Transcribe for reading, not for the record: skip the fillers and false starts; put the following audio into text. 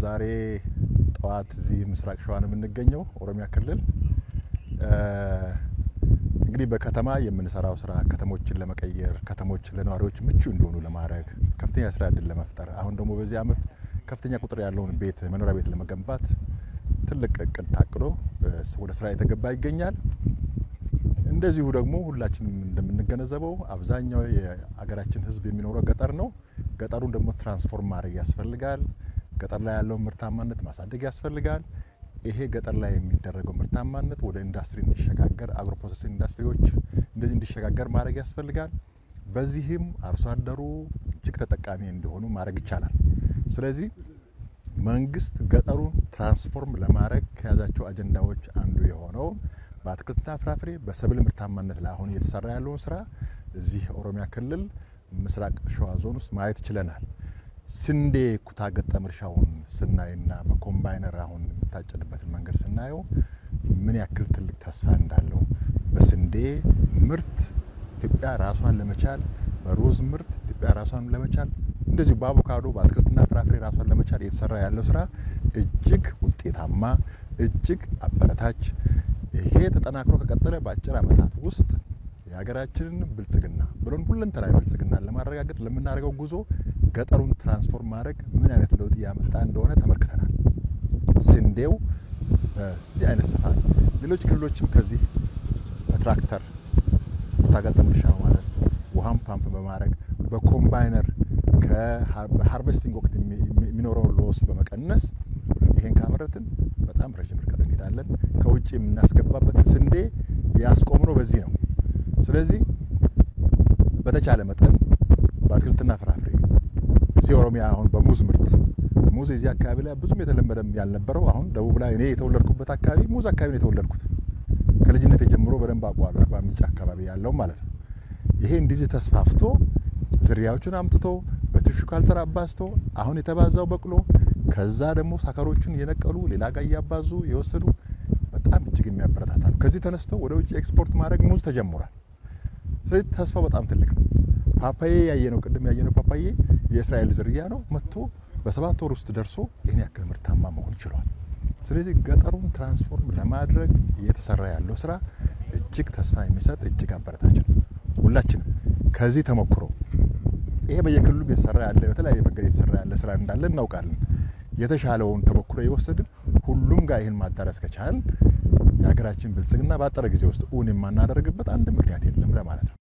ዛሬ ጠዋት እዚህ ምስራቅ ሸዋ ነው የምንገኘው ኦሮሚያ ክልል። እንግዲህ በከተማ የምንሰራው ስራ ከተሞችን ለመቀየር ከተሞች ለነዋሪዎች ምቹ እንዲሆኑ ለማድረግ ከፍተኛ ስራ ዕድል ለመፍጠር አሁን ደግሞ በዚህ አመት ከፍተኛ ቁጥር ያለውን ቤት መኖሪያ ቤት ለመገንባት ትልቅ እቅድ ታቅዶ ወደ ስራ የተገባ ይገኛል። እንደዚሁ ደግሞ ሁላችንም እንደምንገነዘበው አብዛኛው የሀገራችን ህዝብ የሚኖረው ገጠር ነው። ገጠሩን ደግሞ ትራንስፎርም ማድረግ ያስፈልጋል። ገጠር ላይ ያለው ምርታማነት ማሳደግ ያስፈልጋል። ይሄ ገጠር ላይ የሚደረገው ምርታማነት ወደ ኢንዱስትሪ እንዲሸጋገር አግሮ ፕሮሰሲንግ ኢንዱስትሪዎች እንደዚህ እንዲሸጋገር ማድረግ ያስፈልጋል። በዚህም አርሶ አደሩ እጅግ ተጠቃሚ እንዲሆኑ ማድረግ ይቻላል። ስለዚህ መንግስት ገጠሩን ትራንስፎርም ለማድረግ ከያዛቸው አጀንዳዎች አንዱ የሆነው በአትክልትና ፍራፍሬ በሰብል ምርታማነት ላይ አሁን እየተሰራ ያለውን ስራ እዚህ ኦሮሚያ ክልል ምስራቅ ሸዋ ዞን ውስጥ ማየት ችለናል። ስንዴ ኩታ ገጠም እርሻውን ስናይና በኮምባይነር አሁን የምታጨድበትን መንገድ ስናየው ምን ያክል ትልቅ ተስፋ እንዳለው በስንዴ ምርት ኢትዮጵያ ራሷን ለመቻል በሩዝ ምርት ኢትዮጵያ ራሷን ለመቻል እንደዚህ በአቮካዶ በአትክልትና ፍራፍሬ ራሷን ለመቻል እየተሰራ ያለው ስራ እጅግ ውጤታማ እጅግ አበረታች ይሄ ተጠናክሮ ከቀጠለ በአጭር አመታት ውስጥ የሀገራችንን ብልጽግና ብሎን ሁለንተናዊ ብልጽግናን ለማረጋገጥ ለምናደርገው ጉዞ ገጠሩን ትራንስፎርም ማድረግ ምን አይነት ለውጥ ያመጣ እንደሆነ ተመልክተናል። ስንዴው በዚህ አይነት ስፋት ሌሎች ክልሎችም ከዚህ በትራክተር ኩታ ገጠም እርሻ ማለት ውሃን ፓምፕ በማድረግ በኮምባይነር ከሃርቨስቲንግ ወቅት የሚኖረውን ሎስ በመቀነስ ይሄን ካመረትን በጣም ረጅም ርቀት እንሄዳለን። ከውጭ የምናስገባበትን ስንዴ ያስቆምነው በዚህ ነው። ስለዚህ በተቻለ መጠን በአትክልትና ፍራፍሬ እዚህ ኦሮሚያ አሁን በሙዝ ምርት ሙዝ እዚህ አካባቢ ላይ ብዙም የተለመደም ያልነበረው አሁን ደቡብ ላይ እኔ የተወለድኩበት አካባቢ ሙዝ አካባቢ ነው የተወለድኩት። ከልጅነት ጀምሮ በደንብ አውቀዋለሁ። አርባ ምንጭ አካባቢ ያለው ማለት ነው። ይሄ እንደዚህ ተስፋፍቶ ዝርያዎችን አምጥቶ በቲሹ ካልቸር አባዝቶ አሁን የተባዛው በቅሎ ከዛ ደግሞ ሳከሮቹን የነቀሉ ሌላ ጋር ያባዙ የወሰዱ በጣም እጅግ የሚያበረታታ ነው። ከዚህ ተነስቶ ወደ ውጭ ኤክስፖርት ማድረግ ሙዝ ተጀምሯል። ስለዚህ ተስፋው በጣም ትልቅ ነው። ፓፓዬ ያየነው ቅድም ያየነው ፓፓዬ የእስራኤል ዝርያ ነው። መጥቶ በ7 ወር ውስጥ ደርሶ ይሄን ያክል ምርታማ መሆን ችሏል። ስለዚህ ገጠሩን ትራንስፎርም ለማድረግ እየተሰራ ያለው ስራ እጅግ ተስፋ የሚሰጥ እጅግ አበረታች ነው። ሁላችንም ከዚህ ተሞክሮ ይሄ በየክልሉ እየተሰራ ያለ በተለያየ መንገድ እየተሰራ ያለ ስራ እንዳለ እናውቃለን። የተሻለውን ተሞክሮ የወሰድን ሁሉም ጋር ይሄን ማዳረስ ከቻልን የሀገራችን ብልጽግና ባጠረ ጊዜ ውስጥ እውን የማናደርግበት አንድ ምክንያት የለም ለማለት ነው።